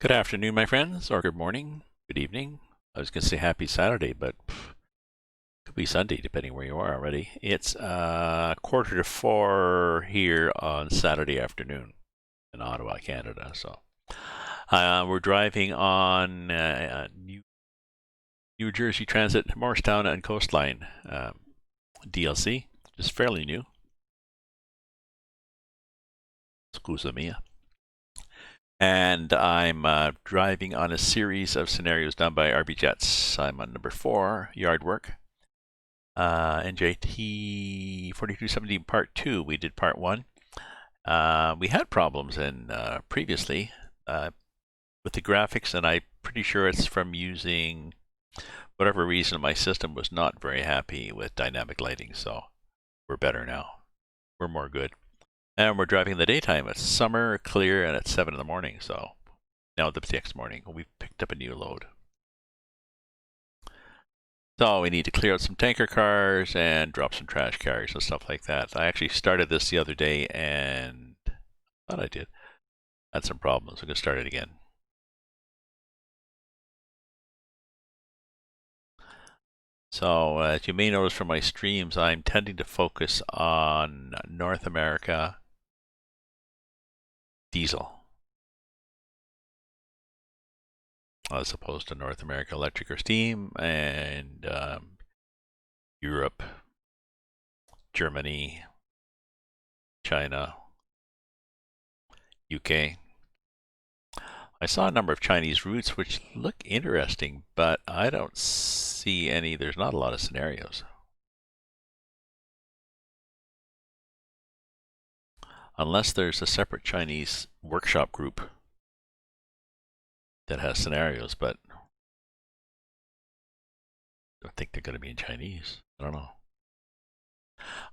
Good afternoon, my friends, or good morning, good evening. I was going to say happy Saturday, but could be Sunday, depending where you are already. It's 3:45 here on Saturday afternoon in Ottawa, Canada. So we're driving on New Jersey Transit, Morristown and Coastline DLC, just fairly new. Scusa mia. And I'm driving on a series of scenarios done by RBJets. I'm on number 4, yard work. NJT 4270 part 2. We did part 1. We had problems in previously with the graphics, and I'm pretty sure it's from using whatever reason my system was not very happy with dynamic lighting. So we're better now. We're more good. And we're driving in the daytime. It's summer, clear, and it's 7 in the morning. So now the next morning, we've picked up a new load. So we need to clear out some tanker cars and drop some trash carriers and stuff like that. I actually started this the other day and thought I did. Had some problems. I'm going to start it again. So as you may notice from my streams, I'm tending to focus on North America diesel as opposed to North America electric or steam, and Europe, Germany, China, UK. I saw a number of Chinese routes which look interesting, but I don't see any. There's not a lot of scenarios. Unless there's a separate Chinese workshop group that has scenarios, but I don't think they're going to be in Chinese. I don't know.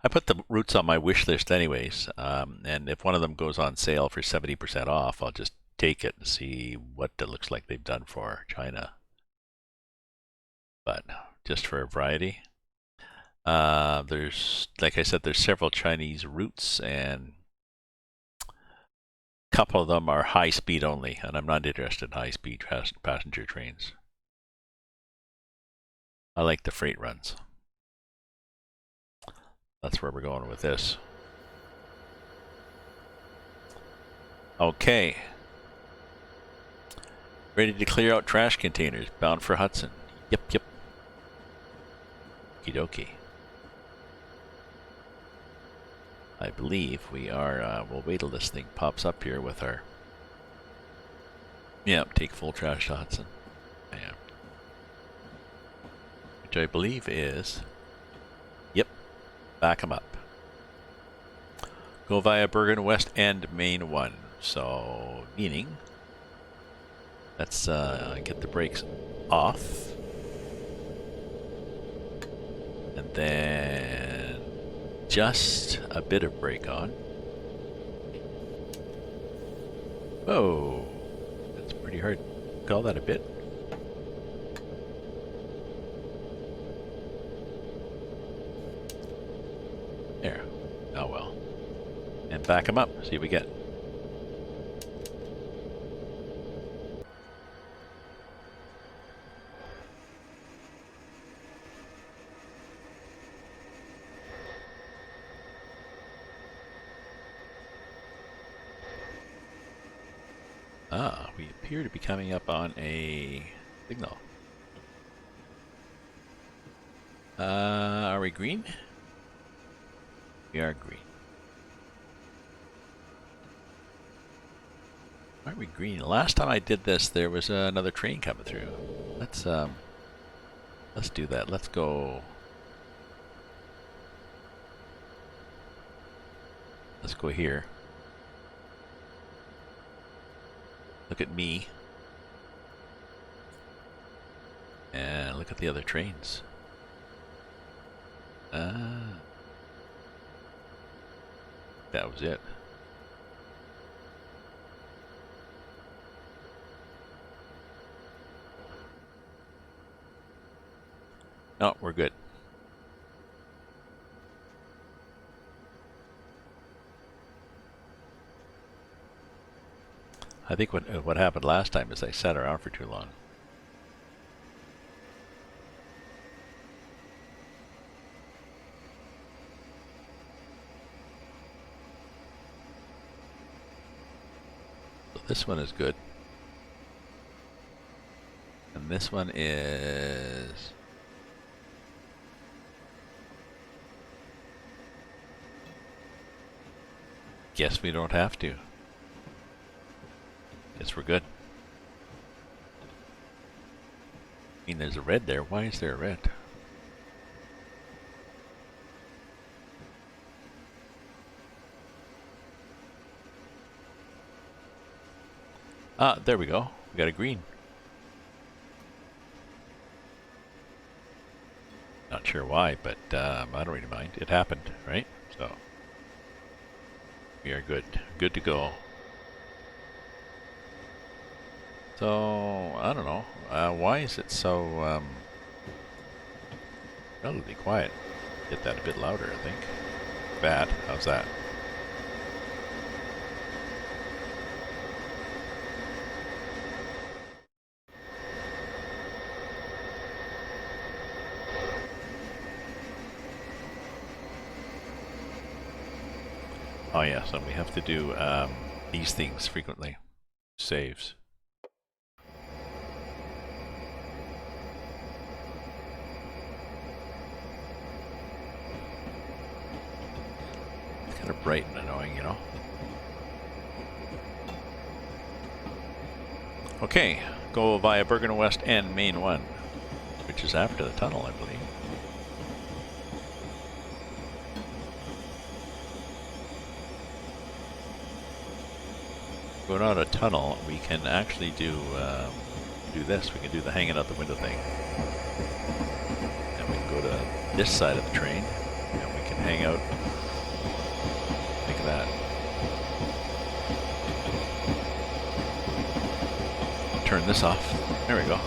I put the routes on my wish list anyways, and if one of them goes on sale for 70% off, I'll just take it and see what it looks like they've done for China. But just for a variety, there's, like I said, there's several Chinese routes, and a couple of them are high speed only, and I'm not interested in high speed passenger trains. I like the freight runs. That's where we're going with this. Okay. Ready to clear out trash containers bound for Hudson. Yep. Okie dokie. I believe we are, we'll wait till this thing pops up here with our, take full trash to Hudson. Yeah. Which I believe is, back them up. Go via Bergen West End Main 1. So, meaning, let's get the brakes off. And then just a bit of brake on. Whoa, that's pretty hard. Call that a bit. There. Oh well. And back them up. See what we get. We appear to be coming up on a signal. Are we green? We are green. Why are we green? Last time I did this, there was another train coming through. Let's do that. Let's go. Let's go here. Look at me. And look at the other trains. That was it. No, we're good. I think what happened last time is I sat around for too long. So this one is good. And this one is... Guess we don't have to. Guess we're good. I mean, there's a red there. Why is there a red? Ah, there we go. We got a green. Not sure why, but I don't really mind. It happened, right? So we are good. Good to go. So, I don't know. Why is it so relatively quiet? Get that a bit louder, I think. Bad. How's that? Oh yeah, so we have to do these things frequently. Saves. It's kind of bright and annoying, you know. Okay, go via Bergen West and Main 1, which is after the tunnel, I believe. Going out a tunnel, we can actually do this. We can do the hanging out the window thing. And we can go to this side of the train, and we can hang out like that. Turn this off. There we go.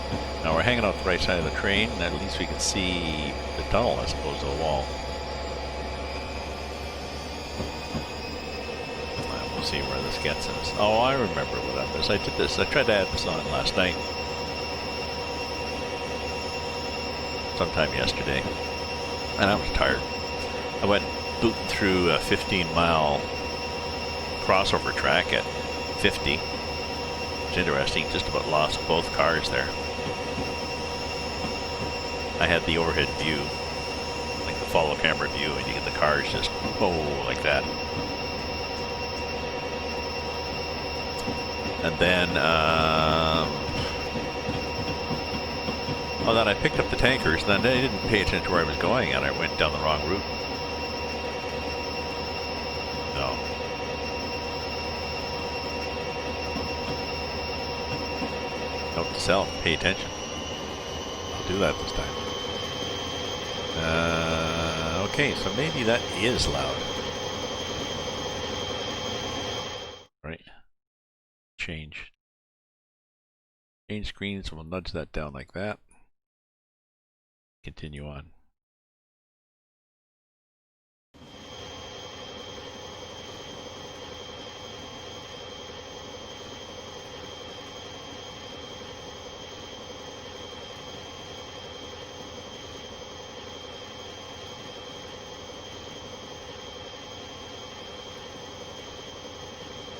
Now we're hanging out the right side of the train, and at least we can see the tunnel as opposed to the wall. See where this gets us. Oh, I remember what I was. I did this. I tried to add this on last night. Sometime yesterday. And I was tired. I went booting through a 15-mile crossover track at 50. It's interesting. Just about lost both cars there. I had the overhead view, like the follow camera view, and you get the cars just, oh, like that. And then, oh, then I picked up the tankers, and then I didn't pay attention to where I was going, and I went down the wrong route. No. Note to self, pay attention. I'll do that this time. Okay, so maybe that is loud. Right. Change screens, we'll nudge that down like that. Continue on.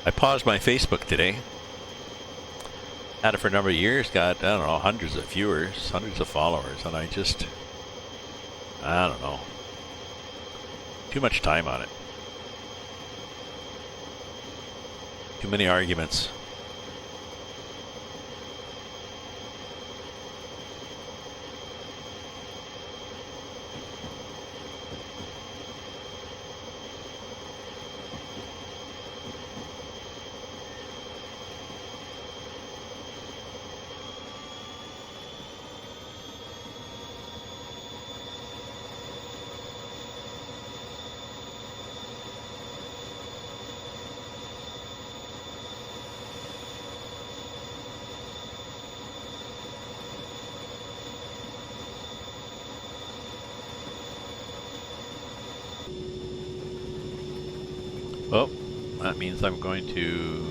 I paused my Facebook today. Had it for a number of years, got, I don't know, hundreds of viewers, hundreds of followers, and I don't know. Too much time on it. Too many arguments. Well, that means I'm going to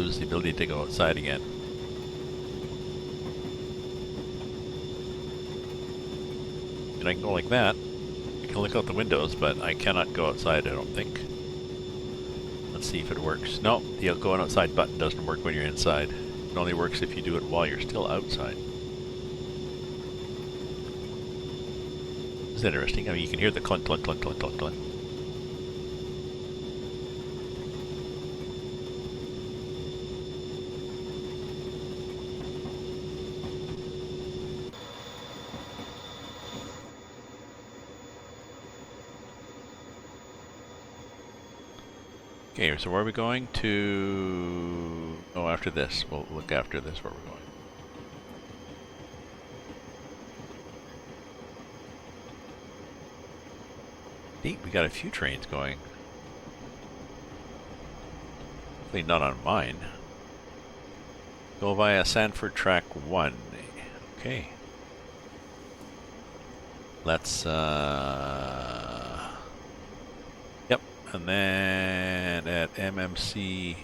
lose the ability to go outside again. And I can go like that. I can look out the windows, but I cannot go outside, I don't think. Let's see if it works. No, the going outside button doesn't work when you're inside. It only works if you do it while you're still outside. It's interesting. I mean, you can hear the clunk, clunk, clunk, clunk, clunk, clunk. Okay, so where are we going to? Oh, after this. We'll look after this where we're going. Neat, we got a few trains going. Hopefully not on mine. Go via Sanford Track 1. Okay. Let's, yep, and then at MMC...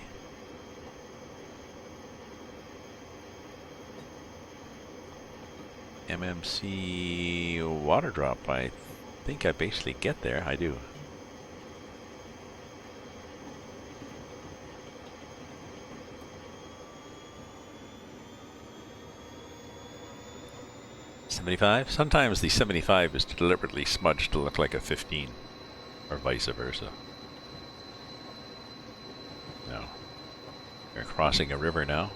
water drop, I think I basically get there. I do. $75? Sometimes the 75 is deliberately smudged to look like a 15, or vice versa. No. We're crossing a river now.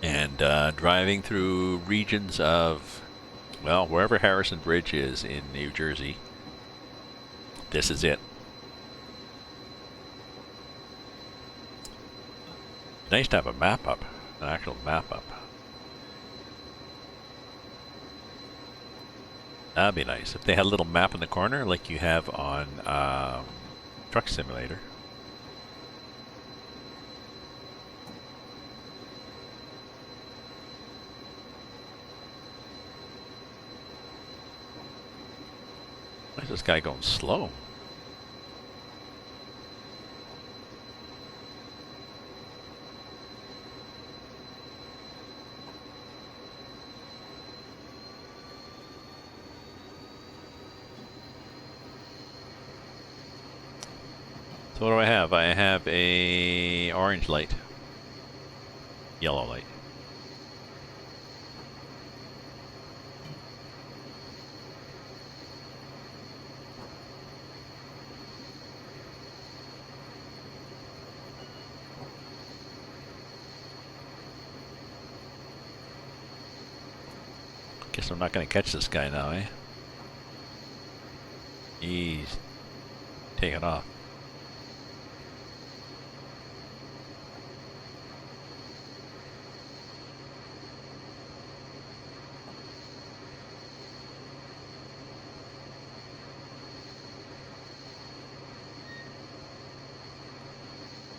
And driving through regions of, well, wherever Harrison Bridge is in New Jersey, this is it. Nice to have a map up, an actual map up. That'd be nice if they had a little map in the corner like you have on Truck Simulator. Why is this guy going slow? So what do I have? I have a orange light. Yellow light. Guess I'm not going to catch this guy now, eh? He's taking off.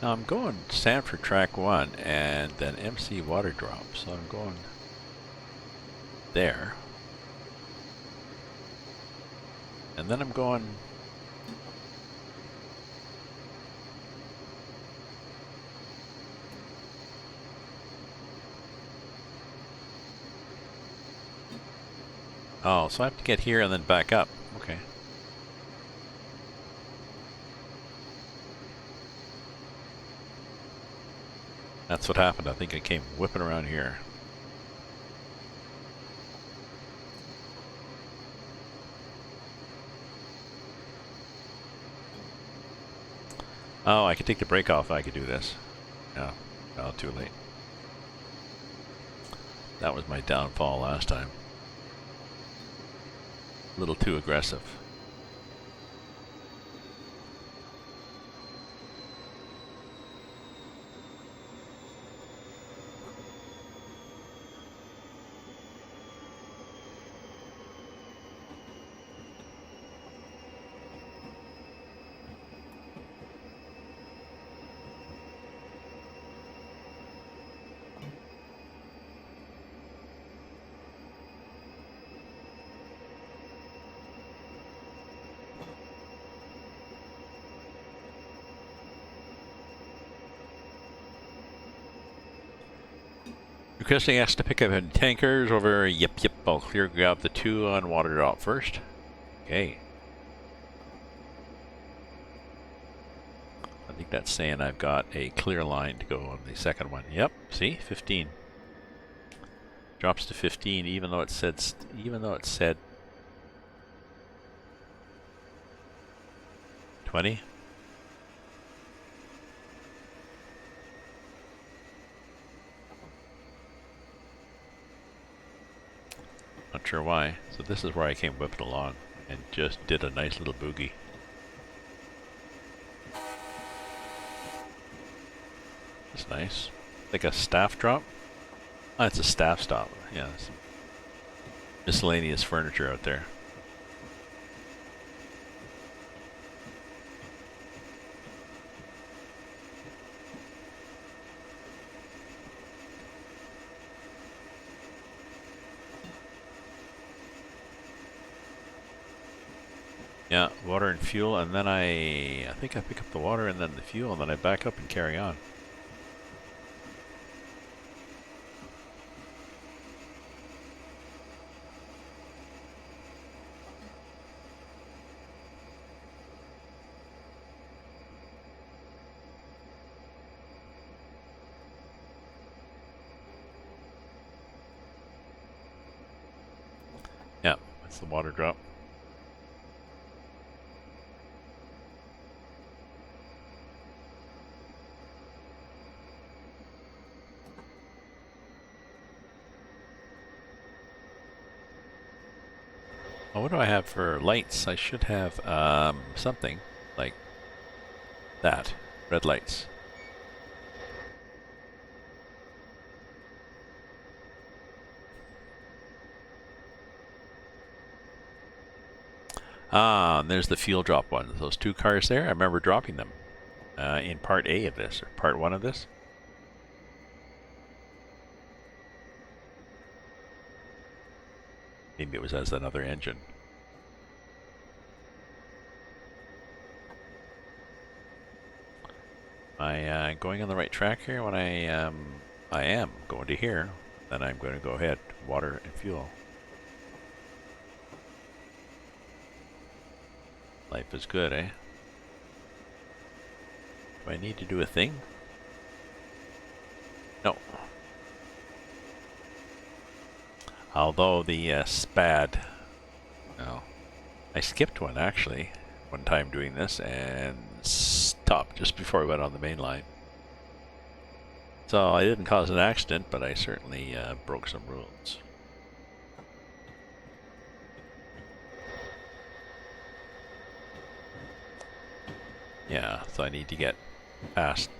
Now I'm going Sanford Track 1 and then MC Water Drop, so I'm going there. And then I'm going... Oh, so I have to get here and then back up. Okay. That's what happened. I think I came whipping around here. Oh, I could take the brake off. I could do this. No, no, too late. That was my downfall last time. A little too aggressive. Requesting us to pick up any tankers over. Yep. I'll grab the 2 on water drop first. Okay. I think that's saying I've got a clear line to go on the second one. Yep. See, 15 drops to 15, even though it said 20. Not sure why. So this is where I came whipping along and just did a nice little boogie. That's nice. Like a staff drop? Oh, it's a staff stop. Yeah, some miscellaneous furniture out there. Yeah, water and fuel, and then I think I pick up the water and then the fuel, and then I back up and carry on. Yeah, that's the water drop. Oh, what do I have for lights? I should have something like that. Red lights. Ah, and there's the fuel drop ones. Those 2 cars there, I remember dropping them in part A of this, or part 1 of this. Maybe it was as another engine. Am I going on the right track here? When I am going to here, then I'm going to go ahead, water and fuel. Life is good, eh? Do I need to do a thing? No. Although the SPAD, no, I skipped one actually, one time doing this and stopped just before I went on the main line. So I didn't cause an accident, but I certainly broke some rules. Yeah, so I need to get past.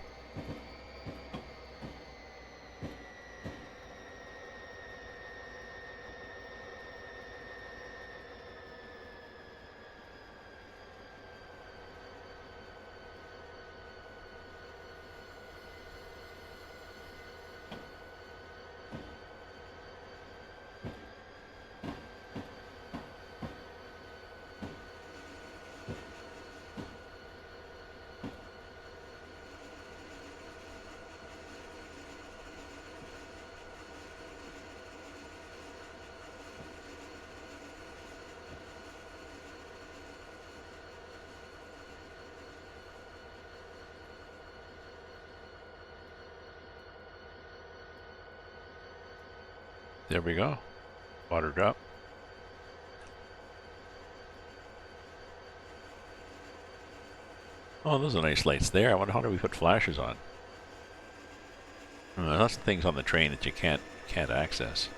There we go. Water drop. Oh, those are nice lights there. I wonder how do we put flashes on? Lots of things on the train that you can't access.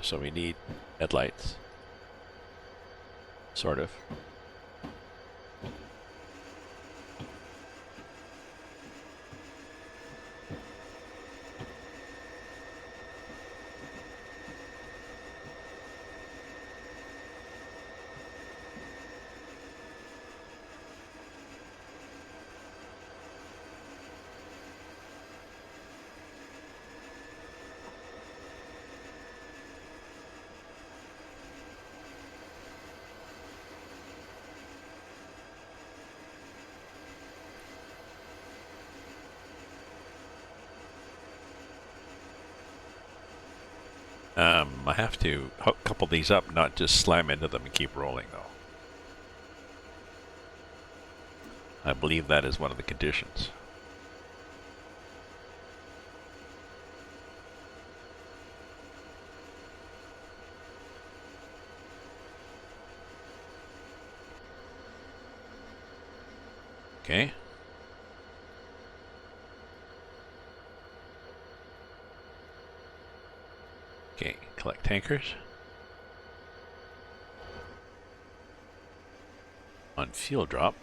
So we need headlights. Sort of. I have to couple these up, not just slam into them and keep rolling, though. I believe that is one of the conditions. Okay. Okay, collect tankers. On fuel drop.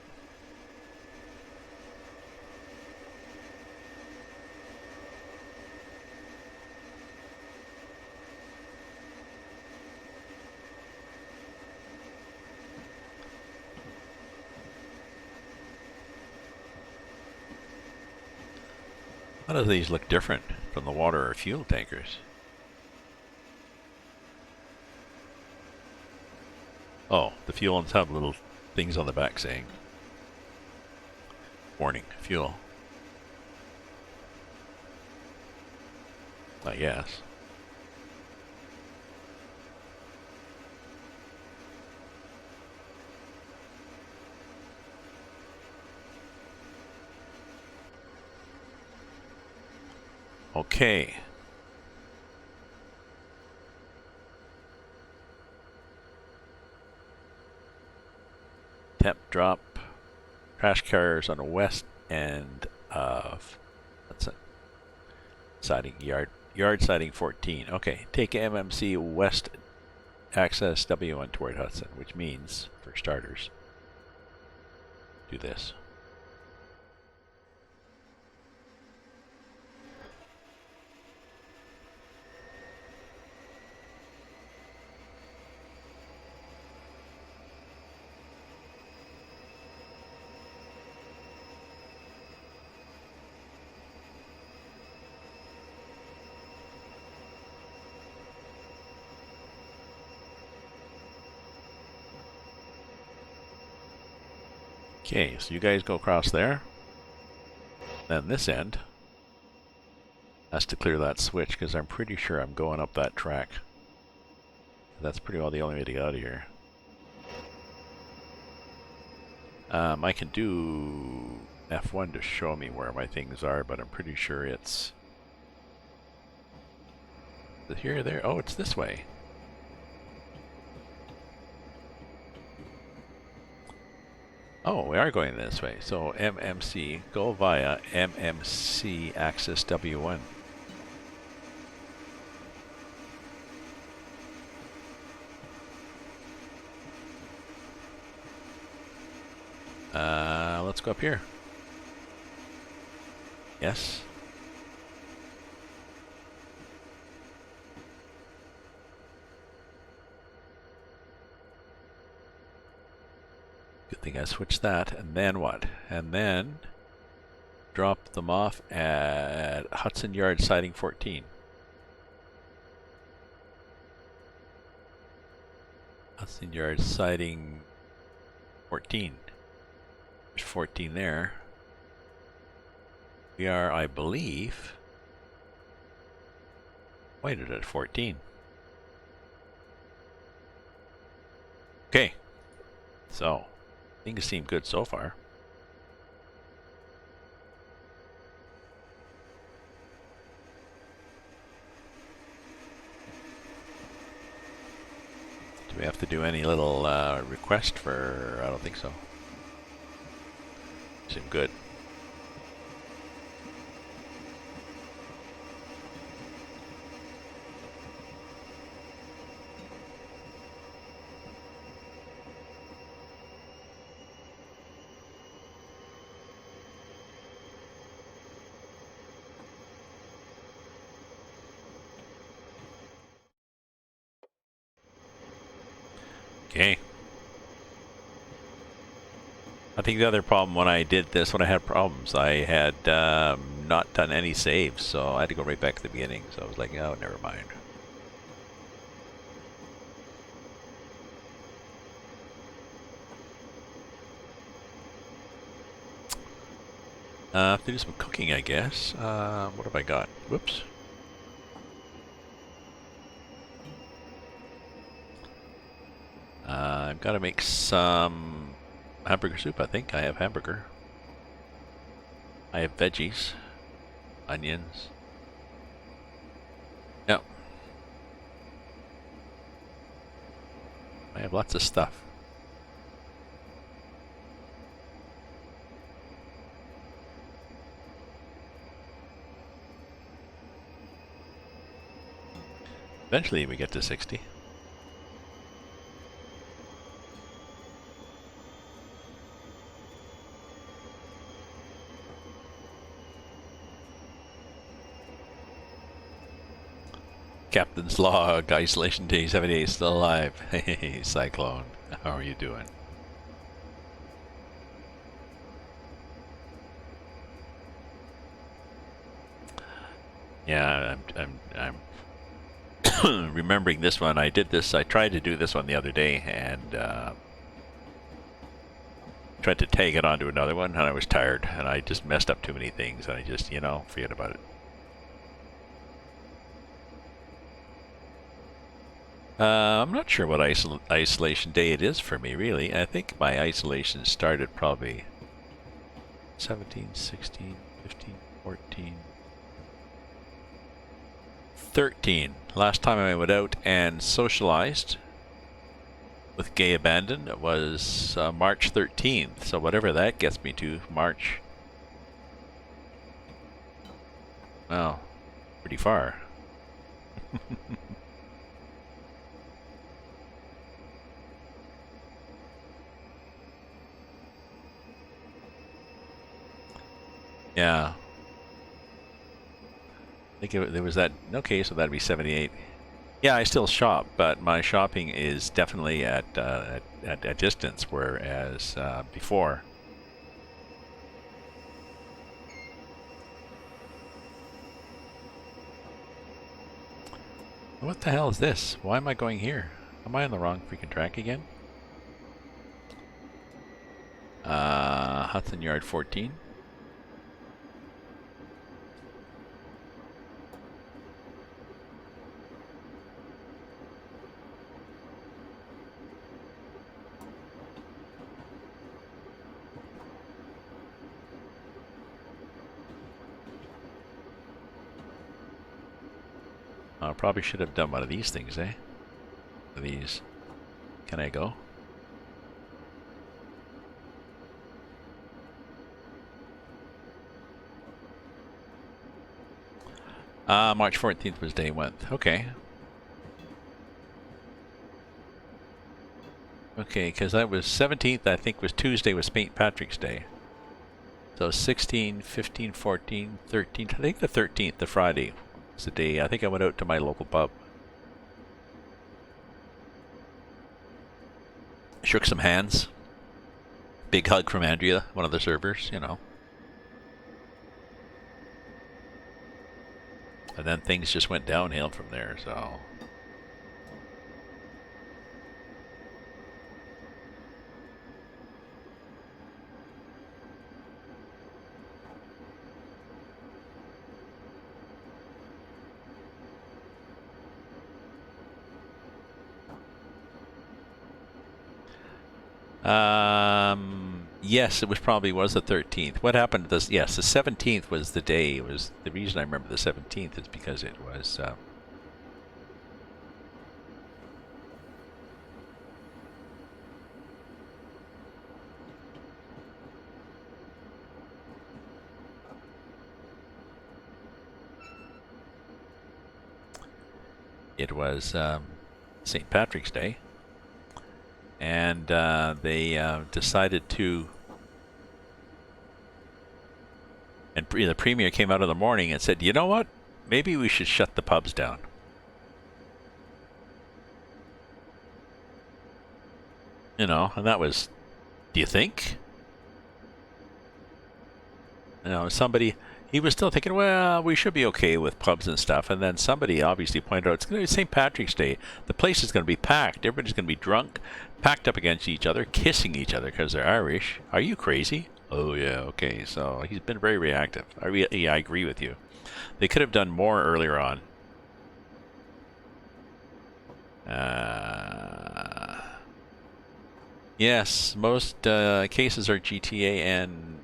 How do these look different from the water or fuel tankers? Oh, the fuel ones have little things on the back saying warning, fuel. I guess. Okay. Temp drop. Crash carriers on the west end of, that's it. Siding yard siding 14. Okay, take MMC west access W1 toward Hudson, which means, for starters, do this. Okay, so you guys go across there. Then this end has to clear that switch because I'm pretty sure I'm going up that track. That's pretty well the only way to get out of here. I can do F1 to show me where my things are, but I'm pretty sure it's here or there. Oh, it's this way. Oh, we are going this way. So MMC, go via MMC access W1. Let's go up here. Yes. Good thing I switched that. And then what? And then drop them off at Hudson Yard Siding 14. Hudson Yard Siding 14. There's 14 there. We are, I believe, waited at 14. Okay. So, things seem good so far. Do we have to do any little request for, I don't think so. Seem good. Okay. I think the other problem when I did this, when I had problems, I had not done any saves, so I had to go right back to the beginning. So I was like, oh, never mind. I have to do some cooking, I guess. What have I got? Whoops. I've got to make some hamburger soup, I think. I have hamburger. I have veggies, onions. No. I have lots of stuff. Eventually we get to 60. Captain's log, isolation day 78, still alive. Hey, Cyclone, how are you doing? Yeah, I'm remembering this one. I tried to do this one the other day and tried to tag it onto another one, and I was tired and I just messed up too many things and I just, forget about it. I'm not sure what isolation day it is for me, really. I think my isolation started probably 17, 16, 15, 14, 13. Last time I went out and socialized with Gay Abandon was March 13th. So whatever that gets me to, March. Well, pretty far. Yeah. I think there was that. Okay, so that'd be 78. Yeah, I still shop, but my shopping is definitely at a distance, whereas before. What the hell is this? Why am I going here? Am I on the wrong freaking track again? Hudson Yard 14. I probably should have done one of these things, eh? These. Can I go? March 14th was day 1. Okay. Okay, because that was 17th, I think was Tuesday, was St. Patrick's Day. So 16, 15, 14, 13, I think the 13th, the Friday, was the day. I think I went out to my local pub. Shook some hands. Big hug from Andrea, one of the servers, And then things just went downhill from there, so. Yes, it was probably the 13th. What happened? Yes, the 17th was the day. It was the reason I remember the 17th is because it was. It was St. Patrick's Day, and they decided to. And the premier came out in the morning and said, "You know what? Maybe we should shut the pubs down." And that was, do you think? Somebody, he was still thinking, well, we should be okay with pubs and stuff. And then somebody obviously pointed out, it's going to be St. Patrick's Day. The place is going to be packed. Everybody's going to be drunk, packed up against each other, kissing each other because they're Irish. Are you crazy? Oh, yeah, okay. So he's been very reactive. I agree with you. They could have done more earlier on. Yes, most cases are GTA, and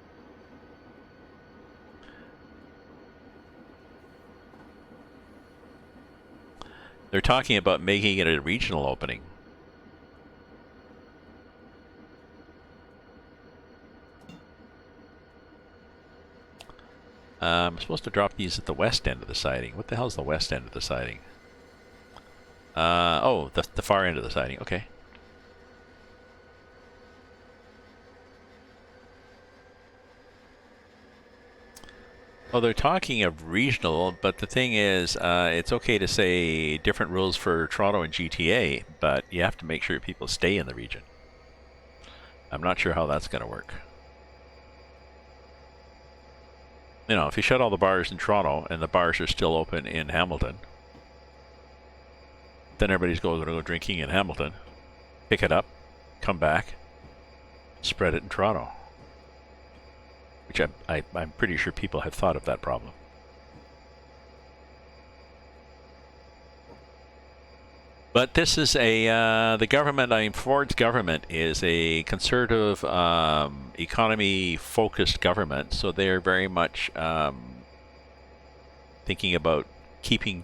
they're talking about making it a regional opening. I'm supposed to drop these at the west end of the siding. What the hell is the west end of the siding? Oh, the far end of the siding. Okay. Well, they're talking of regional, but the thing is, it's okay to say different rules for Toronto and GTA, but you have to make sure people stay in the region. I'm not sure how that's going to work. You know, if you shut all the bars in Toronto and the bars are still open in Hamilton, then everybody's going to go drinking in Hamilton, pick it up, come back, spread it in Toronto. Which I'm pretty sure people have thought of that problem. But this is the government, Ford's government is a conservative, economy-focused government, so they're very much thinking about keeping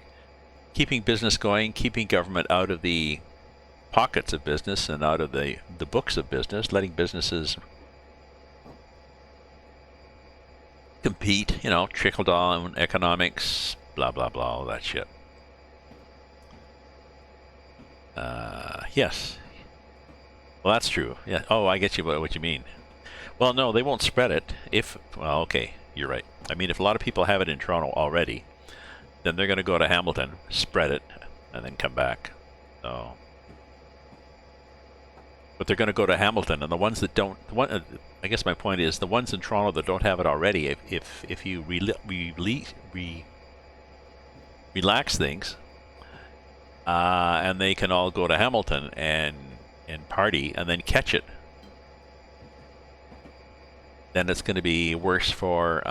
business going, keeping government out of the pockets of business and out of the books of business, letting businesses compete, you know, trickle-down economics, blah, blah, blah, all that shit. Yes. Well, that's true. Yeah. Oh, I get you what you mean. Well, no, they won't spread it if... Well, okay, you're right. I mean, if a lot of people have it in Toronto already, then they're going to go to Hamilton, spread it, and then come back. So... But they're going to go to Hamilton, and the ones that don't... I guess my point is, the ones in Toronto that don't have it already, if you relax things... and they can all go to Hamilton and party and then catch it. Then it's going to be worse for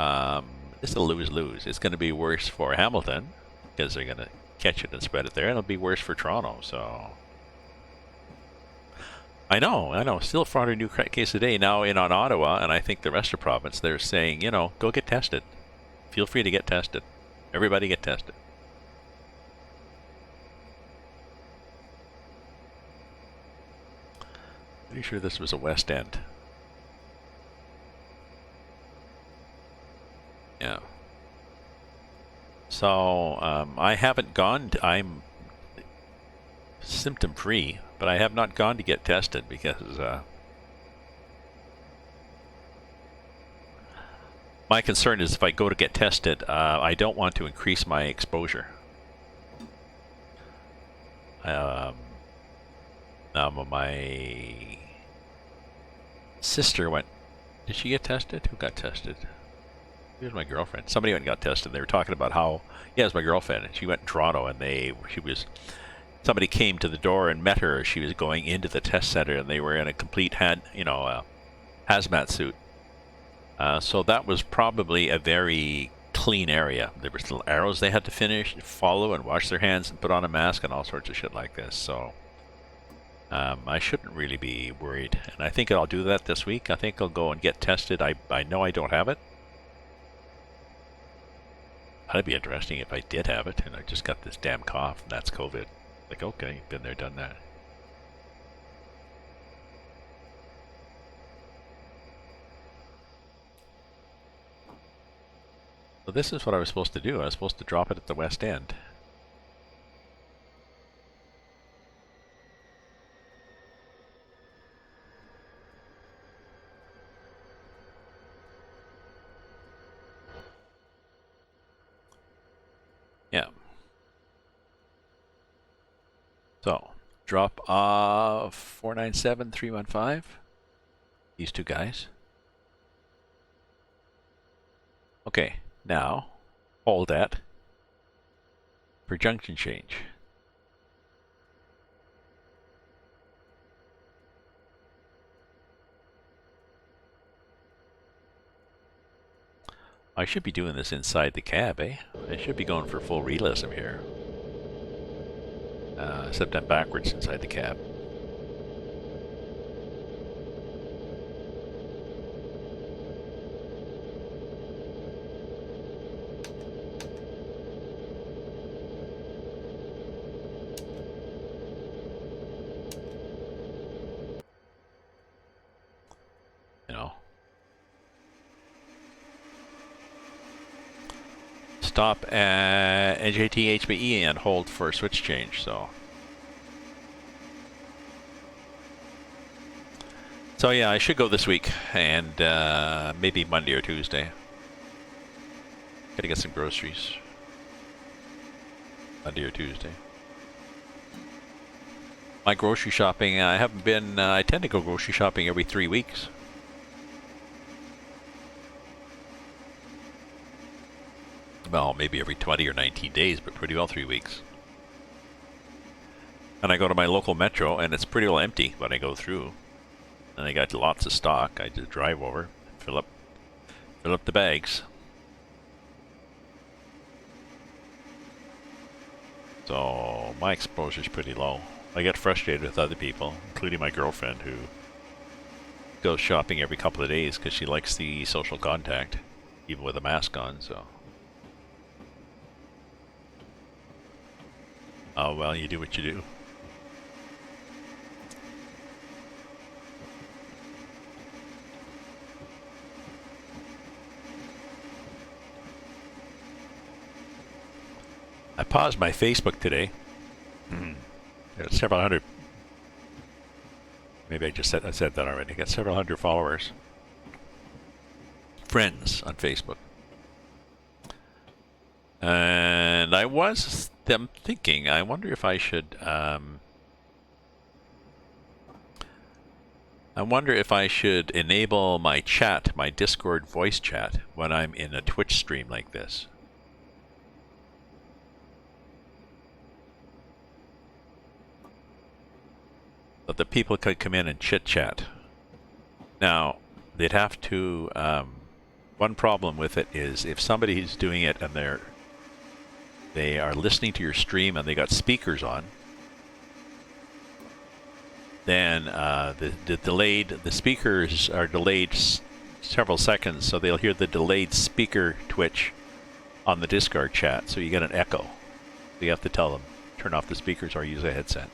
it's a lose-lose. It's going to be worse for Hamilton because they're going to catch it and spread it there, and it'll be worse for Toronto. So I know. Still 400 new cases a day now in on Ottawa, and I think the rest of the province. They're saying, you know, go get tested. Feel free to get tested. Everybody get tested. Pretty sure this was a West End. Yeah. So I haven't gone. I'm symptom-free, but I have not gone to get tested because my concern is if I go to get tested, I don't want to increase my exposure. My sister went. Did she get tested? Who got tested? Here's my girlfriend. Somebody went and got tested. They were talking about how, yeah, it was my girlfriend. And she went to Toronto, and somebody came to the door and met her as she was going into the test center, and they were in a complete hazmat suit. So that was probably a very clean area. There were little arrows they had to follow and wash their hands and put on a mask and all sorts of shit like this. So I shouldn't really be worried. And I think I'll do that this week. I think I'll go and get tested. I know I don't have it. That'd be interesting if I did have it and I just got this damn cough and that's COVID. Like, okay, been there, done that. So this is what I was supposed to do. I was supposed to drop it at the West End. Yeah. So, drop off 497315. These two guys. Okay, now hold that for junction change. I should be doing this inside the cab, eh? I should be going for full realism here. Except I'm backwards inside the cab. stop at NJT HBE and hold for switch change. So yeah, I should go this week, and maybe Monday or Tuesday. Gotta get some groceries. Monday or Tuesday. My grocery shopping, I haven't been, I tend to go grocery shopping every 3 weeks. Well, maybe every 20 or 19 days, but pretty well 3 weeks. And I go to my local Metro, and it's pretty well empty when I go through. And I got lots of stock. I just drive over, fill up the bags. So my exposure is pretty low. I get frustrated with other people, including my girlfriend, who goes shopping every couple of days because she likes the social contact, even with a mask on. So, oh well, you do what you do. I paused my Facebook today. Got several hundred. Maybe I said that already. Got several hundred followers, friends on Facebook, and I was thinking. I wonder if I should. I wonder if I should enable my chat, my Discord voice chat, when I'm in a Twitch stream like this. But the people could come in and chit-chat. Now, they'd have to... one problem with it is if somebody's doing it and they are listening to your stream and they got speakers on, then the speakers are delayed several seconds, so they'll hear the delayed speaker twitch on the Discord chat, so you get an echo. So you have to tell them, turn off the speakers or use a headset.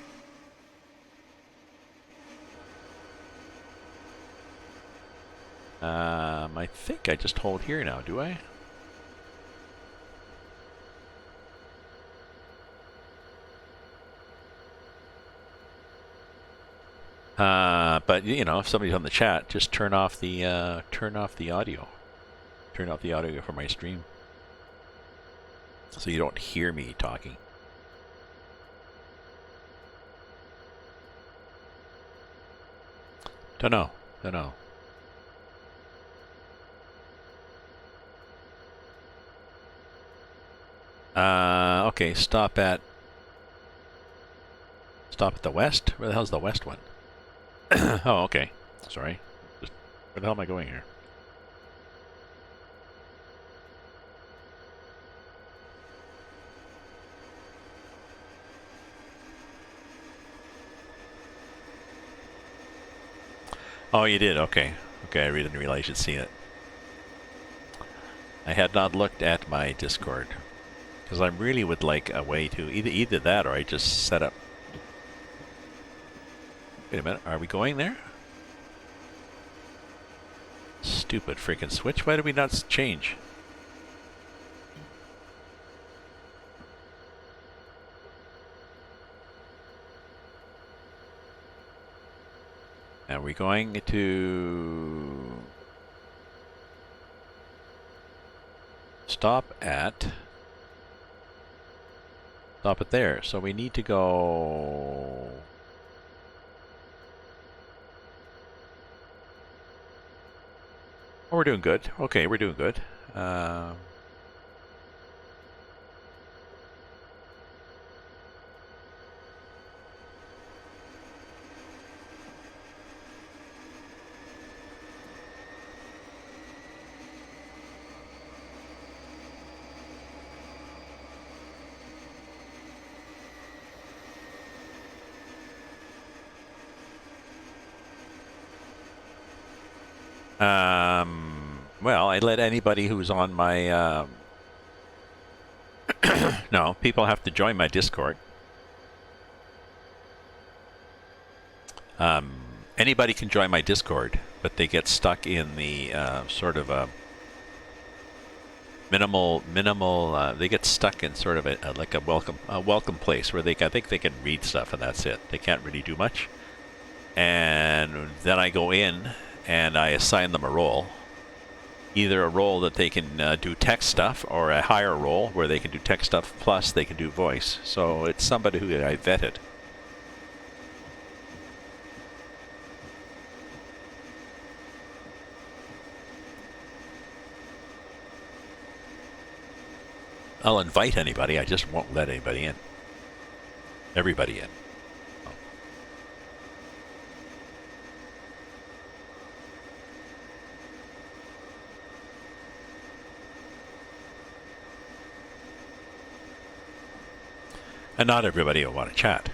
I think I just hold here now, do I? But you know, if somebody's on the chat, just turn off the audio. Turn off the audio for my stream, so you don't hear me talking. Don't know. Okay, stop at the west? Where the hell's the west one? Oh, okay. Sorry. Where the hell am I going here? Oh, you did? Okay. Okay, I didn't realize you'd seen it. I had not looked at my Discord. Because I really would like a way to either that or I just set up. Wait a minute, are we going there? Stupid freaking switch. Why did we not change? Are we going to stop it there? So we need to go. Oh, we're doing good. Okay, we're doing good. Well, I let anybody who's on my, no, people have to join my Discord. Anybody can join my Discord, but they get stuck in the sort of a minimal. They get stuck in sort of like a welcome place where I think they can read stuff and that's it. They can't really do much. And then I go in and I assign them a role. Either a role that they can do text stuff, or a higher role where they can do text stuff plus they can do voice. So it's somebody who I vetted. I'll invite anybody, I just won't let anybody in. Everybody in. And not everybody will want to chat.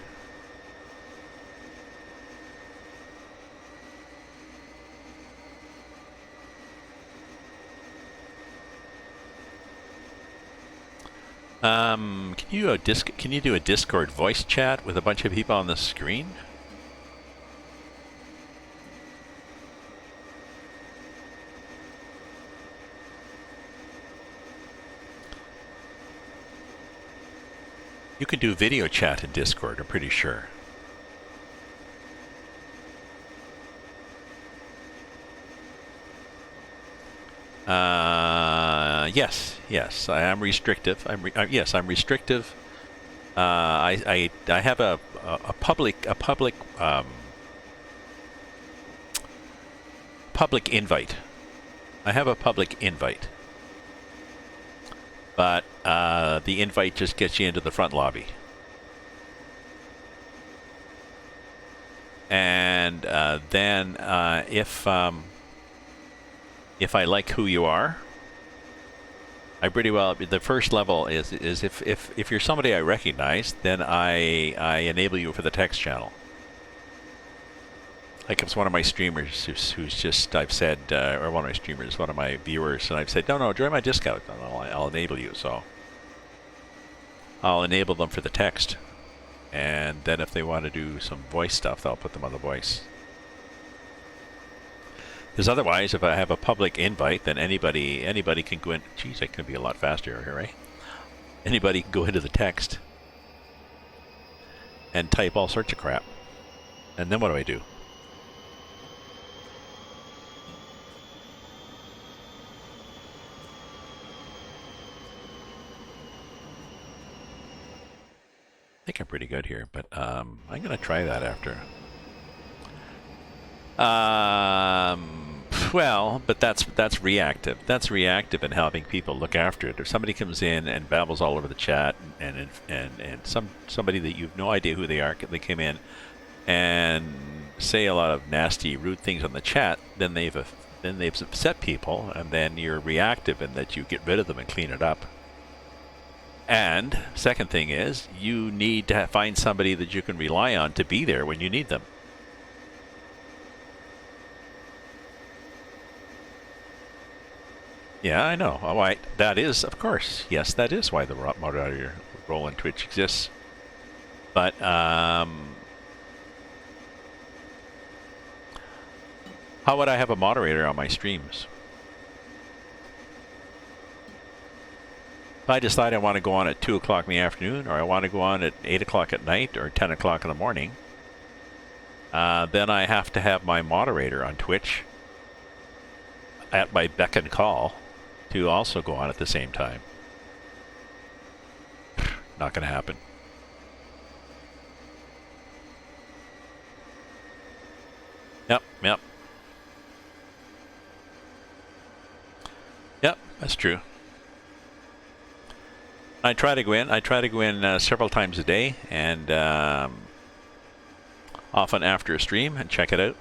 Can you do a Discord voice chat with a bunch of people on the screen? You can do video chat in Discord, I'm pretty sure. Yes, I am restrictive. Yes, I'm restrictive. I have a public invite. I have a public invite, but the invite just gets you into the front lobby. And then if I like who you are, I pretty well, the first level is if you're somebody I recognize, then I enable you for the text channel. Like if it's one of my streamers who's just, I've said, or one of my streamers, one of my viewers, and I've said, no, join my Discord, I'll enable you. So I'll enable them for the text. And then if they want to do some voice stuff, I'll put them on the voice. Because otherwise, if I have a public invite, then anybody can go in. Geez, I can be a lot faster here, right? Anybody can go into the text and type all sorts of crap. And then what do I do? I think I'm pretty good here, but I'm going to try that after. Well, but that's reactive. That's reactive in helping people look after it. If somebody comes in and babbles all over the chat, and somebody that you've no idea who they are, they come in and say a lot of nasty, rude things on the chat, then they've upset people, and then you're reactive in that you get rid of them and clean it up. And second thing is, you need to find somebody that you can rely on to be there when you need them. Yeah, I know. Oh, that is, of course. Yes, that is why the moderator role in Twitch exists. But how would I have a moderator on my streams? If I decide I want to go on at 2 o'clock in the afternoon, or I want to go on at 8 o'clock at night, or 10 o'clock in the morning, then I have to have my moderator on Twitch at my beck and call to also go on at the same time. Not going to happen. Yep, that's true. I try to go in several times a day, and often after a stream, and check it out.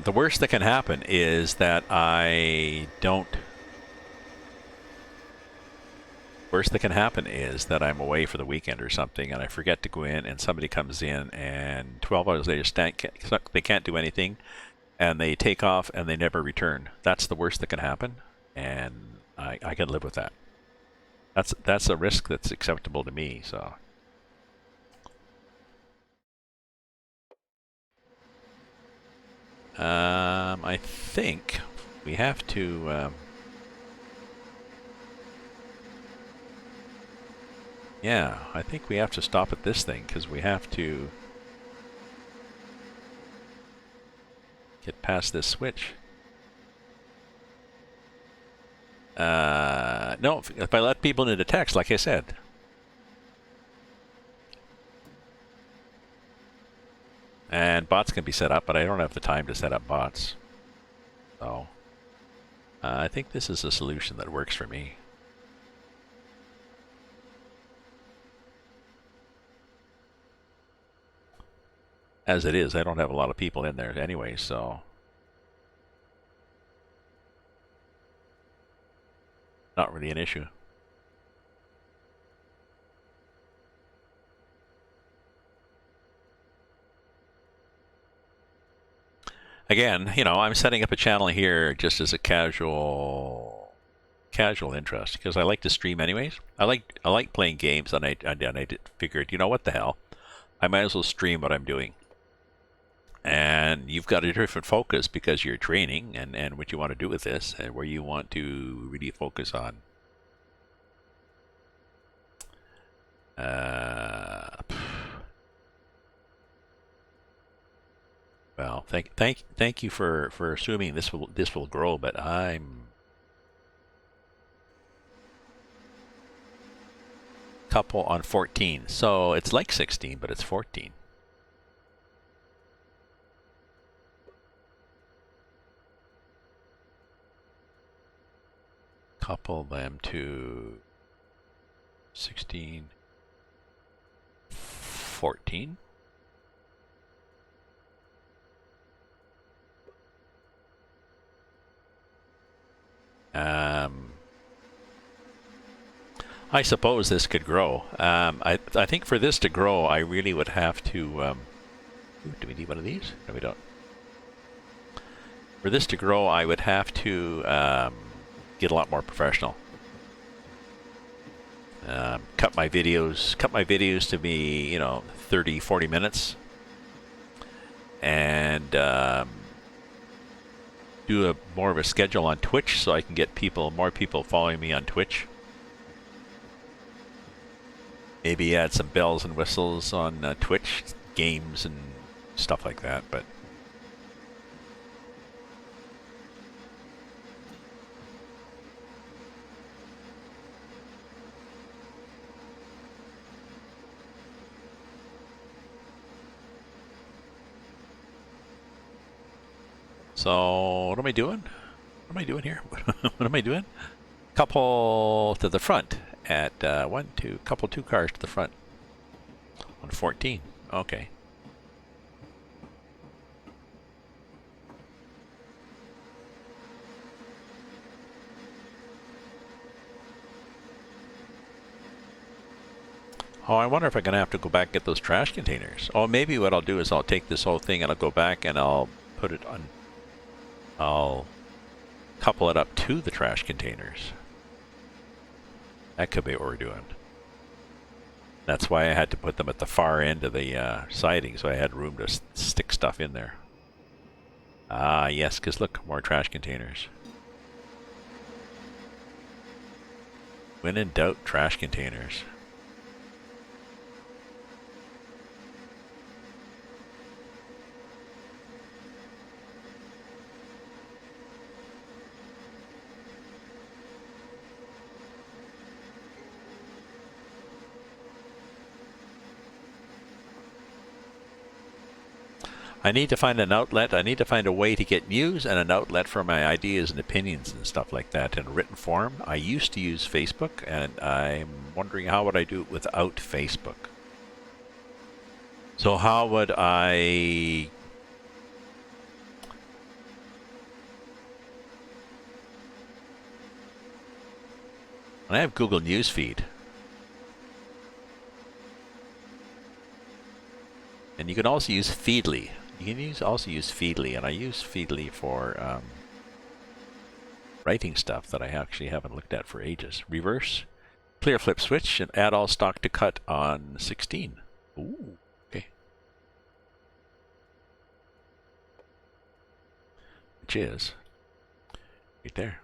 The worst that can happen is that I'm away for the weekend or something, and I forget to go in, and somebody comes in, and 12 hours later they can't do anything, and they take off and they never return. That's the worst that can happen, and I can live with that. That's a risk that's acceptable to me. So. I think we have to. Yeah, I think we have to stop at this thing because we have to get past this switch. No, if I let people into text, like I said. And bots can be set up, but I don't have the time to set up bots. So I think this is a solution that works for me. As it is, I don't have a lot of people in there anyway, so not really an issue. Again, you know, I'm setting up a channel here just as a casual interest because I like to stream anyways. I like playing games, and I figured, you know, what the hell, I might as well stream what I'm doing. And you've got a different focus because you're training and what you want to do with this and where you want to really focus on. Well, thank you for assuming this will grow, but I'm couple on 14, so it's like 16, but it's 14. Couple them to 16, 14. I suppose this could grow. I think for this to grow, I really would have to. Do we need one of these? No, we don't. For this to grow, I would have to get a lot more professional. Cut my videos to be, you know, 30, 40 minutes, and do more of a schedule on Twitch so I can get more people following me on Twitch. Maybe add some bells and whistles on Twitch, games and stuff like that, but so what am I doing? What am I doing here? What am I doing? Couple to the front at two cars to the front on 14. Okay. Oh, I wonder if I'm going to have to go back and get those trash containers. Oh, maybe what I'll do is I'll take this whole thing and I'll go back and I'll put it on. I'll couple it up to the trash containers. That could be what we're doing. That's why I had to put them at the far end of the siding, so I had room to stick stuff in there. Ah, yes, because look, more trash containers. When in doubt, trash containers. I need to find an outlet. I need to find a way to get news and an outlet for my ideas and opinions and stuff like that in written form. I used to use Facebook, and I'm wondering how would I do it without Facebook. So how would I... I have Google Newsfeed. And you can also use Feedly. You can also use Feedly, and I use Feedly for writing stuff that I actually haven't looked at for ages. Reverse, clear flip switch, and add all stock to cut on 16. Ooh, okay. which is right there.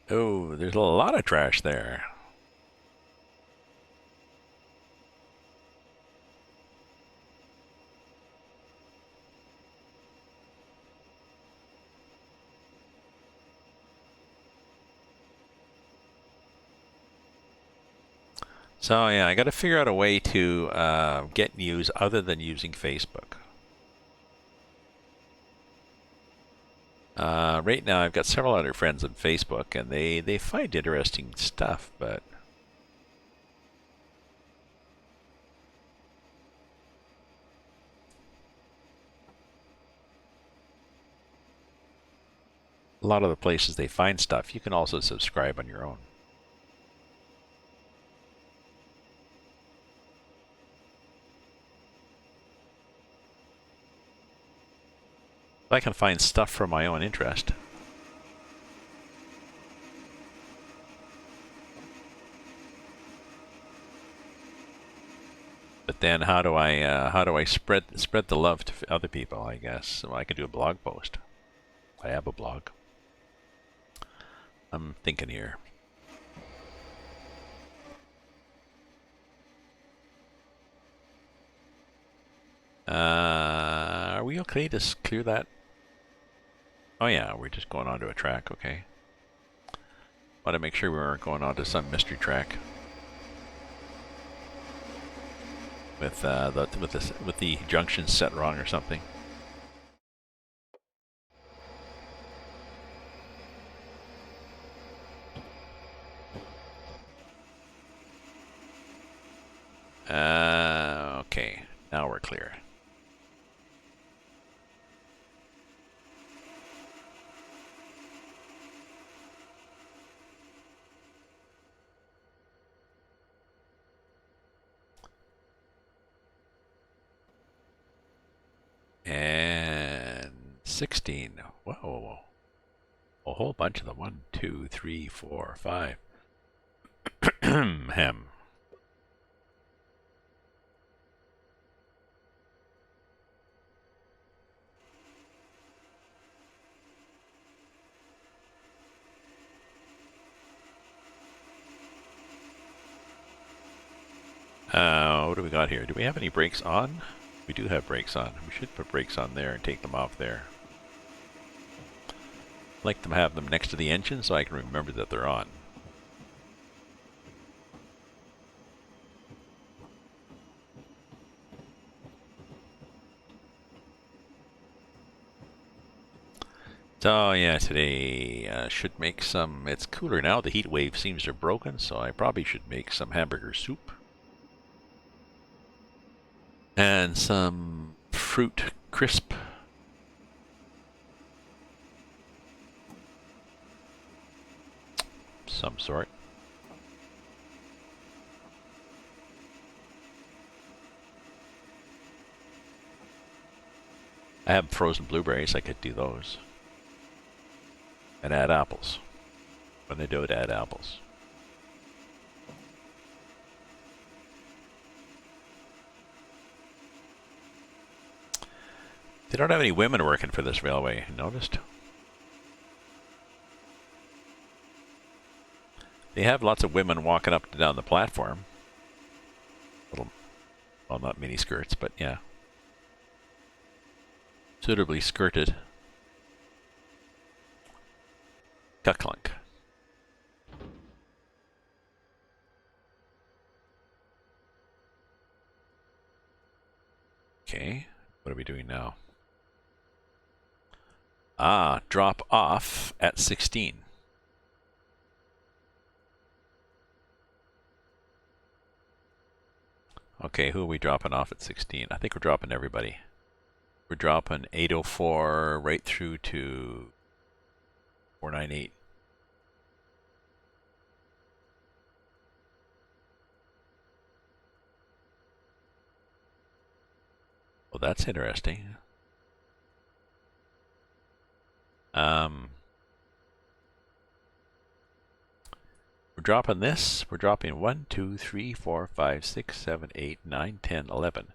Oh, there's a lot of trash there. So yeah, I got to figure out a way to get news other than using Facebook. Right now, I've got several other friends on Facebook, and they find interesting stuff, but a lot of the places they find stuff, you can also subscribe on your own. I can find stuff for my own interest. But then how do I spread the love to other people? I guess so I can do a blog post. I have a blog. I'm thinking here. Are we okay to clear that? Oh yeah, we're just going onto a track. Okay. Want to make sure we weren't going onto some mystery track with the junction set wrong or something. Okay, now we're clear. And 16. Whoa. A whole bunch of them. 1, 2, 3, 4, 5. Hem. What do we got here? Do we have any brakes on? We do have brakes on. We should put brakes on there and take them off there. I like to have them next to the engine so I can remember that they're on. So yeah, today should make some. It's cooler now. The heat wave seems to have broken, so I probably should make some hamburger soup and some fruit crisp. Some sort. I have frozen blueberries. I could do those. And add apples. When they do it, add apples. They don't have any women working for this railway, noticed? They have lots of women walking up and down the platform. Little, well, not mini skirts, but yeah. Suitably skirted. Cucklunk. Okay, what are we doing now? Drop off at 16. Okay, who are we dropping off at 16? I think we're dropping everybody. We're dropping 804 right through to 498. Well, that's interesting. We're dropping this. We're dropping 1, 2, 3, 4, 5, 6, 7, 8, 9, 10, 11.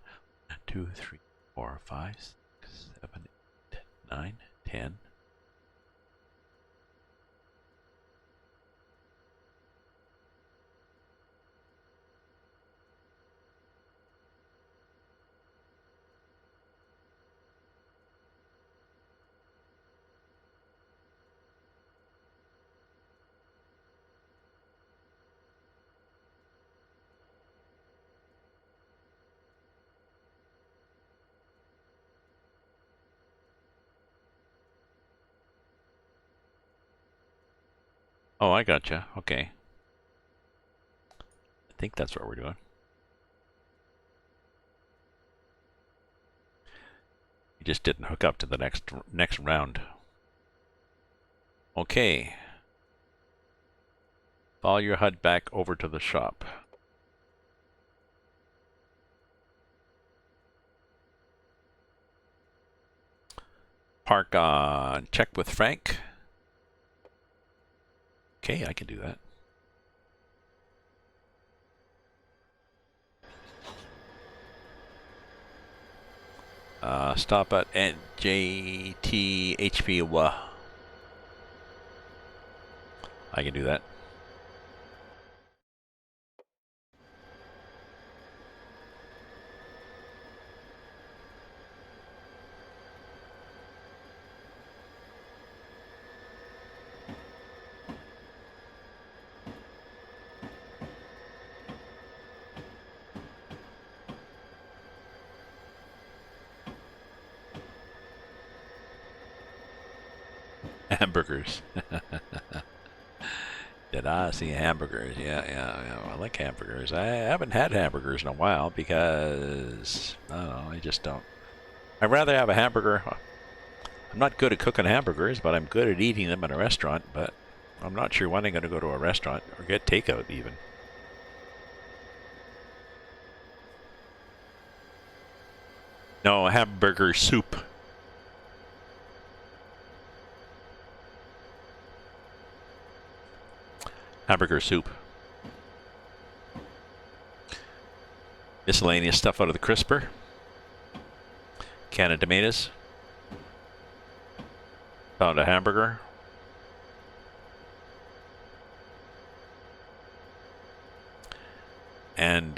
2, 3, 4, 5, 6, 7, 8, 9, 10. Oh, I gotcha. Okay. I think that's what we're doing. You just didn't hook up to the next round. Okay. Follow your HUD back over to the shop. Park on check with Frank. Okay, I can do that. Stop at NJT HP. I can do that. Hamburgers. Did I see hamburgers? Yeah. I like hamburgers. I haven't had hamburgers in a while because, I don't know, I just don't. I'd rather have a hamburger. I'm not good at cooking hamburgers, but I'm good at eating them in a restaurant, but I'm not sure when I'm going to go to a restaurant or get takeout even. No, hamburger soup. Hamburger soup. Miscellaneous stuff out of the crisper. Can of tomatoes. Found a hamburger. And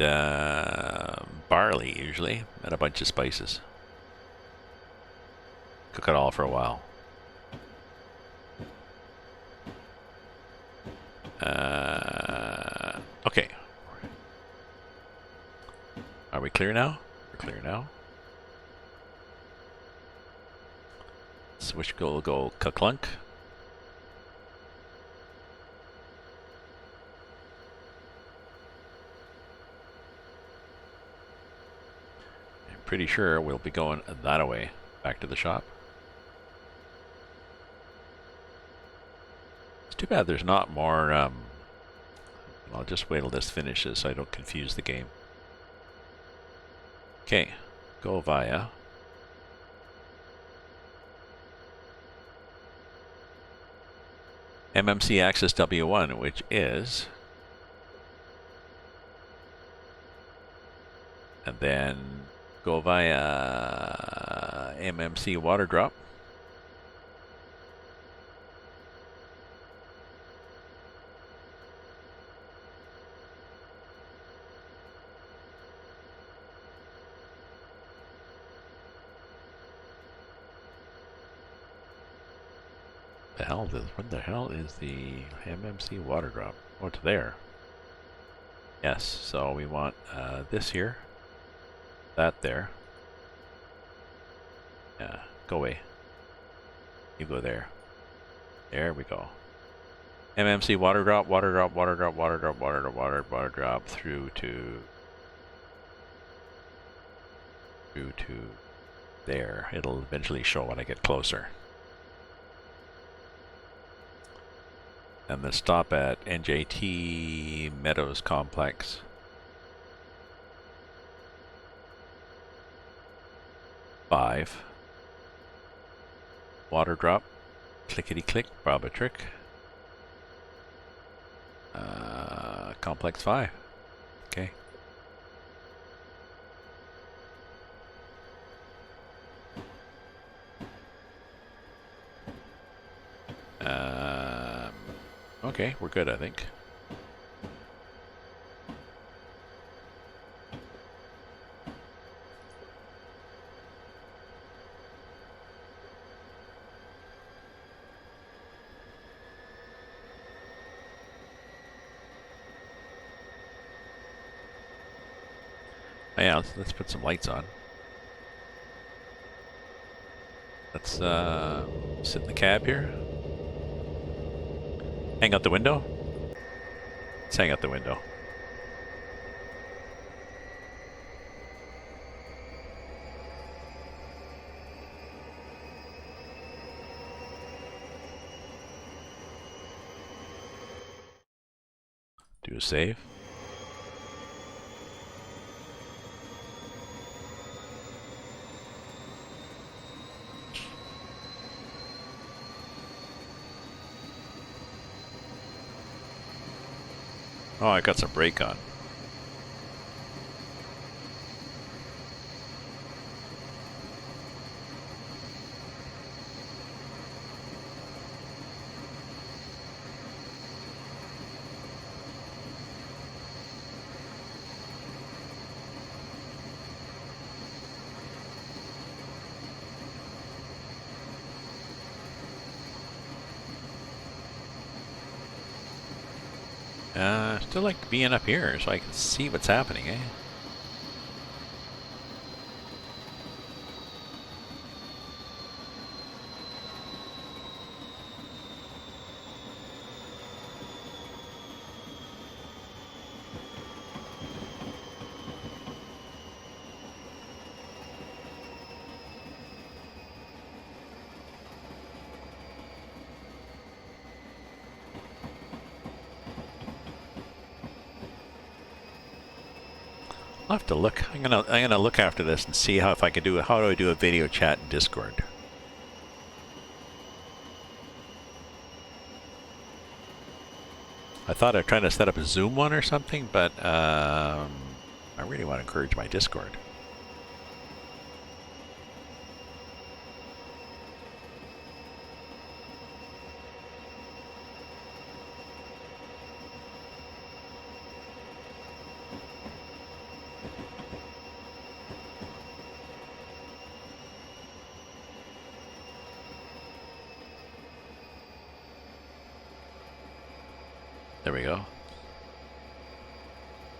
barley, usually, and a bunch of spices. Cook it all for a while. Okay. Are we clear now? We're clear now. Switch will go ka-clunk. I'm pretty sure we'll be going that way, back to the shop. It's too bad there's not more. I'll just wait till this finishes so I don't confuse the game. Okay, go via MMC Access W1, which is, and then go via MMC Water Drop. What the hell is the MMC Water Drop? Oh, it's there. Yes, so we want this here, that there. Yeah, go away. You go there. There we go. MMC Water Drop, Water Drop, Water Drop, Water Drop, Water Drop, Water Drop through to there. It'll eventually show when I get closer. And then stop at NJT Meadows Complex. Five. Water drop. Clickety click, Bob a trick. Complex 5. Okay. Okay, we're good, I think. Yeah, let's put some lights on. Let's sit in the cab here. Hang out the window. Let's hang out the window. Do a save. Oh, I got some brake on. Still like being up here so I can see what's happening, eh? I'll have to look. I'm gonna look after this and see how I do I do a video chat in Discord. I thought I'd try to set up a Zoom one or something, but I really want to encourage my Discord. There we go.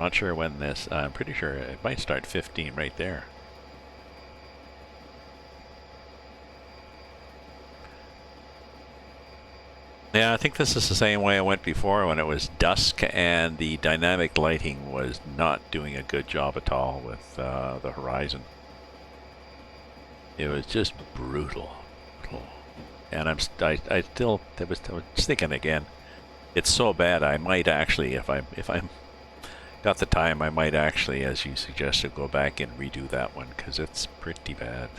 Not sure when this, I'm pretty sure it might start 15 right there. Yeah, I think this is the same way I went before when it was dusk and the dynamic lighting was not doing a good job at all with the horizon. It was just brutal. And I was thinking again, it's so bad I might actually, if I'm got the time, I might actually, as you suggested, go back and redo that one because it's pretty bad.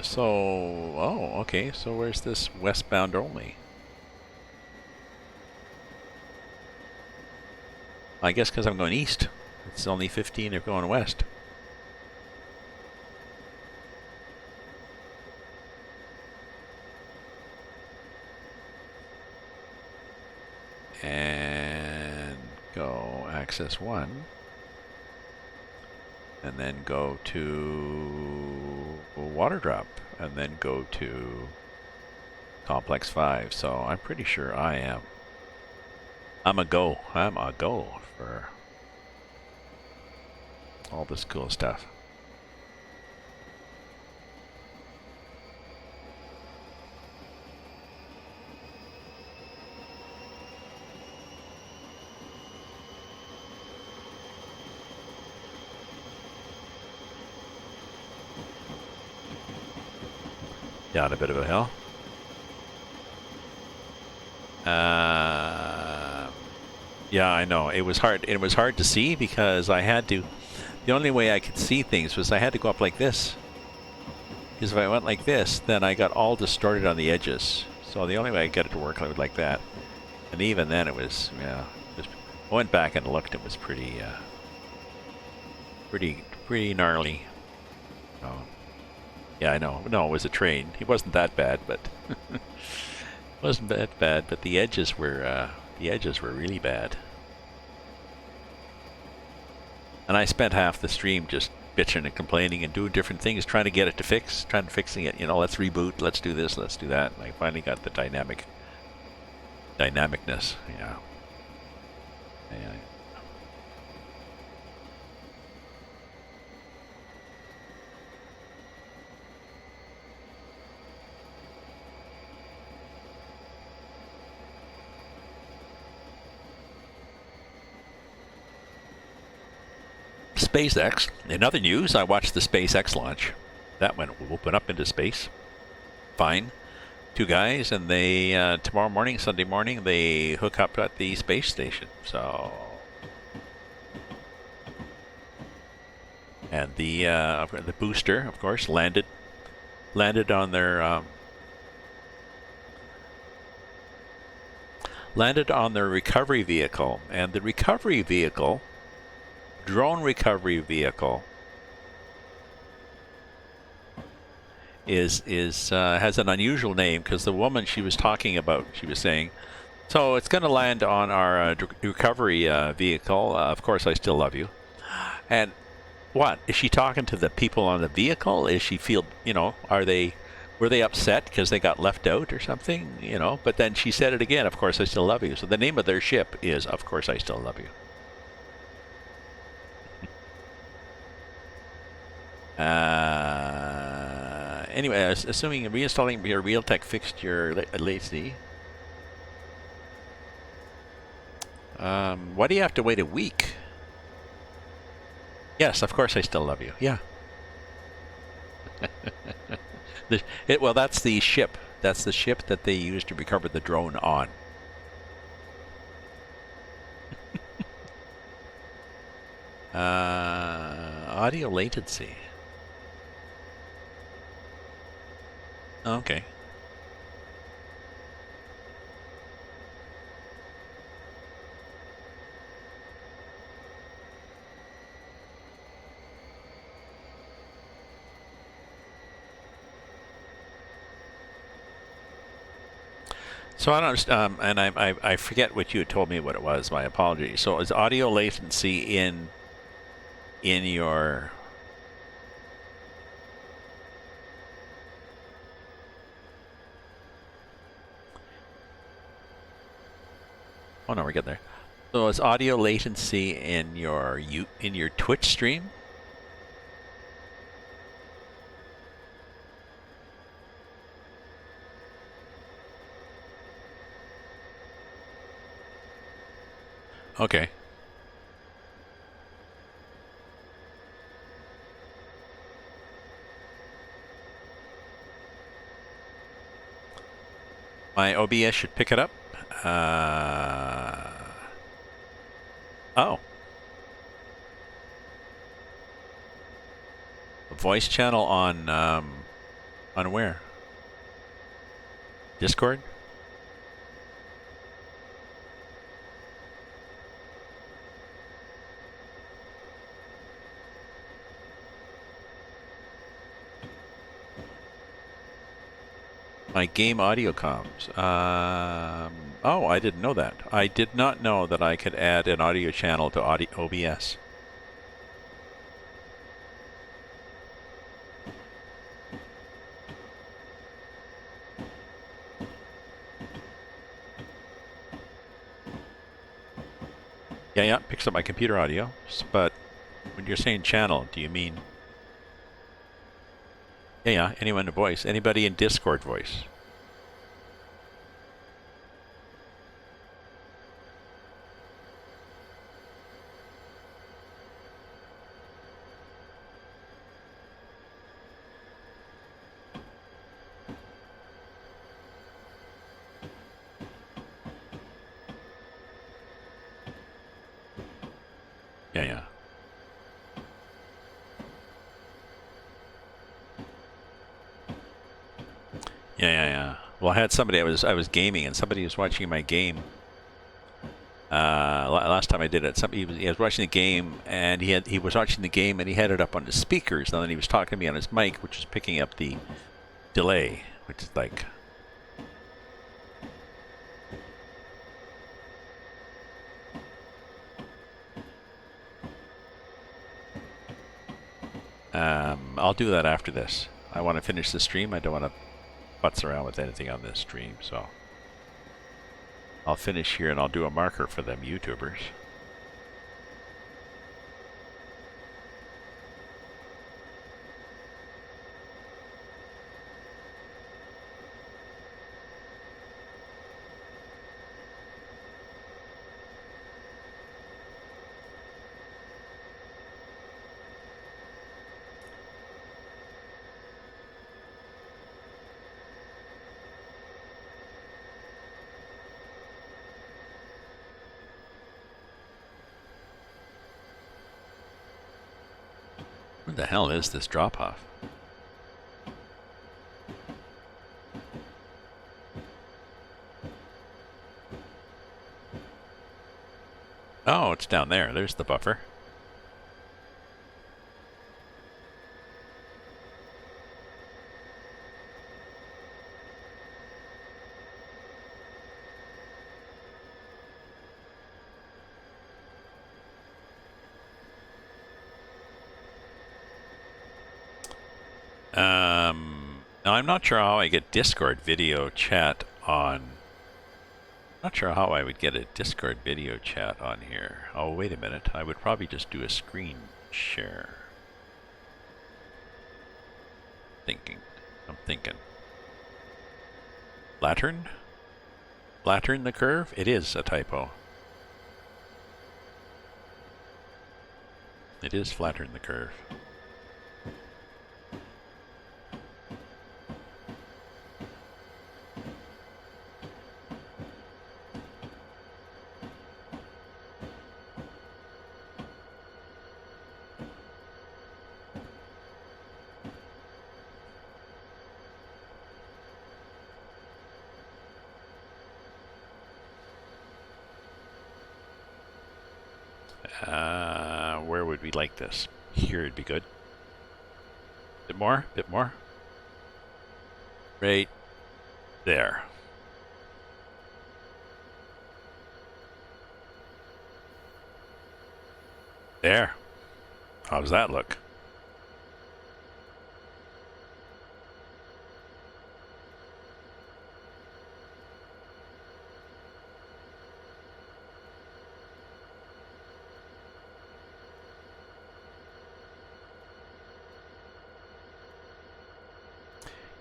Oh, okay, so where's this westbound only? I guess because I'm going east. It's only 15 if going west. And go access 1. And then go to water drop. And then go to complex 5. So I'm pretty sure I am. I'm a go for all this cool stuff. Down a bit of a hill. Yeah, I know. It was hard. It was hard to see because I had to. the only way I could see things was I had to go up like this. Because if I went like this, then I got all distorted on the edges. So the only way I could get it to work was like that. And even then it was, yeah. I went back and looked, it was pretty gnarly. Oh. Yeah, I know. No, it was a train. It wasn't that bad, but it wasn't that bad, but the edges were really bad. And I spent half the stream just bitching and complaining and doing different things, trying to get it to fix, fixing it, you know, let's reboot, let's do this, let's do that. And I finally got the dynamicness, yeah. Yeah. SpaceX. In other news, I watched the SpaceX launch. That went open up into space. Fine. 2 guys, and they tomorrow morning, Sunday morning, they hook up at the space station. So, and the booster, of course, landed on their recovery vehicle, and the recovery vehicle. Drone recovery vehicle has an unusual name because the woman she was talking about, she was saying, so it's going to land on our recovery vehicle. Of course, I still love you. And what is she talking to the people on the vehicle? Is she feel, you know, were they upset because they got left out or something? You know, but then she said it again. Of course, I still love you. So the name of their ship is, of course, I still love you. Anyway, assuming reinstalling your Realtek fixture latency. Why do you have to wait a week? Yes, of course I still love you. Yeah. Well, that's the ship. That's the ship that they used to recover the drone on. Audio latency. Okay. So I don't understand, and I forget what you had told me what it was. My apologies. So is audio latency in your Oh no, we're getting there. So is audio latency in your Twitch stream? Okay. My OBS should pick it up. Oh. A voice channel on where? Discord? My game audio comms. Oh, I didn't know that. I did not know that I could add an audio channel to OBS. Yeah, picks up my computer audio. But when you're saying channel, do you mean? Yeah, anyone in voice. Anybody in Discord voice. Yeah. Yeah. Well, I had somebody. I was gaming, and somebody was watching my game. Last time I did it, he was watching the game, and he was watching the game, and he had it up on the speakers, and then he was talking to me on his mic, which was picking up the delay, which is like. I'll do that after this. I want to finish the stream. I don't want to putz around with anything on this stream, so I'll finish here and I'll do a marker for them YouTubers. What the hell is this drop-off? Oh, it's down there. There's the buffer. Now I'm not sure how I get Discord video chat on. Not sure how I would get a Discord video chat on here. Oh, wait a minute. I would probably just do a screen share. I'm thinking. Flattern? Flattern the curve? It is a typo. It is flattern the curve. Where would we like this? Here would be good. Bit more? Bit more? Right there. There. How does that look?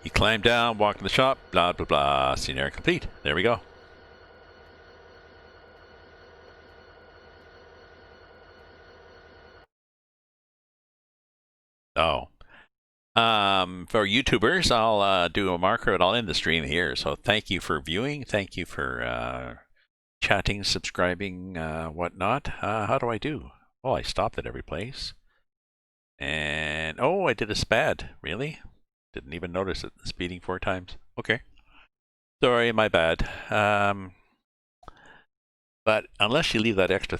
You climb down, walk in the shop, blah, blah, blah. Scenario complete. There we go. Oh. For YouTubers, I'll do a marker and I'll end the stream here. So thank you for viewing. Thank you for chatting, subscribing, whatnot. How do I do? Oh, I stopped at every place. And, oh, I did a SPAD. Really? Didn't even notice it. Speeding 4 times. Okay. Sorry, my bad. But unless you leave that extra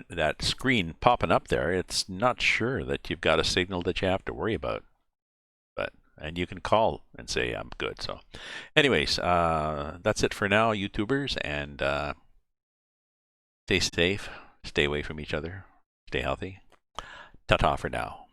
that screen popping up there, it's not sure that you've got a signal that you have to worry about. And you can call and say I'm good. So, anyways, that's it for now, YouTubers, and stay safe, stay away from each other, stay healthy. Ta-ta for now.